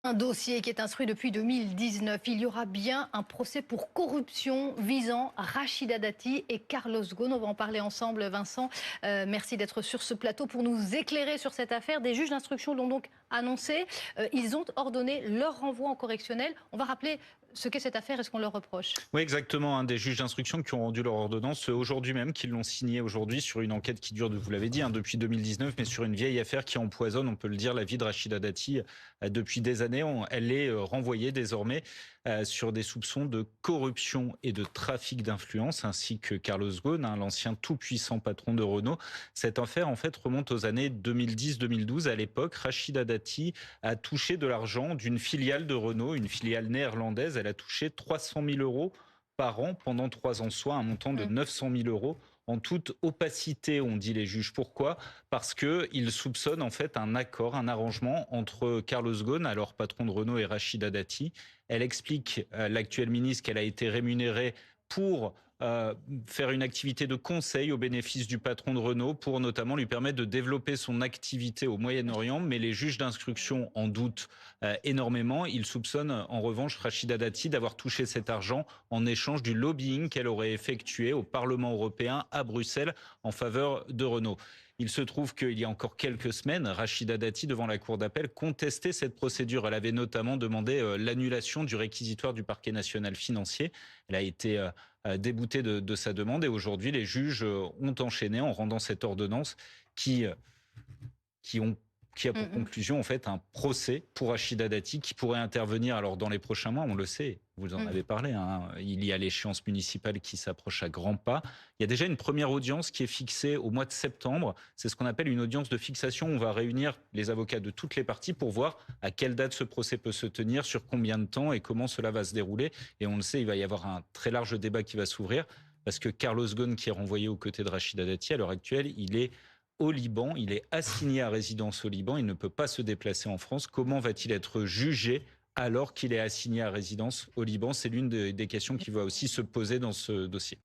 Un dossier qui est instruit depuis 2019. Il y aura bien un procès pour corruption visant Rachida Dati et Carlos Ghosn. On va en parler ensemble, Vincent. Merci d'être sur ce plateau pour nous éclairer sur cette affaire. Des juges d'instruction l'ont donc annoncé. Ils ont ordonné leur renvoi en correctionnel. On va rappeler ce qu'est cette affaire et ce qu'on leur reproche. Oui, exactement. Des juges d'instruction qui ont rendu leur ordonnance aujourd'hui même, qui l'ont signée aujourd'hui sur une enquête qui dure, vous l'avez dit, depuis 2019, mais sur une vieille affaire qui empoisonne, on peut le dire, la vie de Rachida Dati depuis des années. Elle est renvoyée désormais sur des soupçons de corruption et de trafic d'influence, ainsi que Carlos Ghosn, l'ancien tout-puissant patron de Renault. Cette affaire, en fait, remonte aux années 2010-2012. À l'époque, Rachida Dati a touché de l'argent d'une filiale de Renault, une filiale néerlandaise. Elle a touché 300 000 euros par an pendant 3 ans, soit un montant de 900 000 euros en toute opacité, ont dit les juges. Pourquoi? Parce qu'ils soupçonnent en fait un accord, un arrangement entre Carlos Ghosn, alors patron de Renault, et Rachida Dati. Elle explique, l'actuelle ministre, qu'elle a été rémunérée pour faire une activité de conseil au bénéfice du patron de Renault, pour notamment lui permettre de développer son activité au Moyen-Orient. Mais les juges d'instruction en doutent énormément. Ils soupçonnent en revanche Rachida Dati d'avoir touché cet argent en échange du lobbying qu'elle aurait effectué au Parlement européen à Bruxelles en faveur de Renault. Il se trouve qu'il y a encore quelques semaines, Rachida Dati, devant la Cour d'appel, contestait cette procédure. Elle avait notamment demandé l'annulation du réquisitoire du parquet national financier. Elle a été déboutée de sa demande, et aujourd'hui, les juges ont enchaîné en rendant cette ordonnance qui a pour conclusion en fait un procès pour Rachida Dati qui pourrait intervenir alors dans les prochains mois. On le sait, vous en avez parlé, il y a l'échéance municipale qui s'approche à grands pas. Il y a déjà une première audience qui est fixée au mois de septembre. C'est ce qu'on appelle une audience de fixation. On va réunir les avocats de toutes les parties pour voir à quelle date ce procès peut se tenir, sur combien de temps et comment cela va se dérouler. Et on le sait, il va y avoir un très large débat qui va s'ouvrir, parce que Carlos Ghosn, qui est renvoyé aux côtés de Rachida Dati, à l'heure actuelle, il est au Liban, il est assigné à résidence au Liban, il ne peut pas se déplacer en France. Comment va-t-il être jugé alors qu'il est assigné à résidence au Liban? C'est l'une des questions qui va aussi se poser dans ce dossier.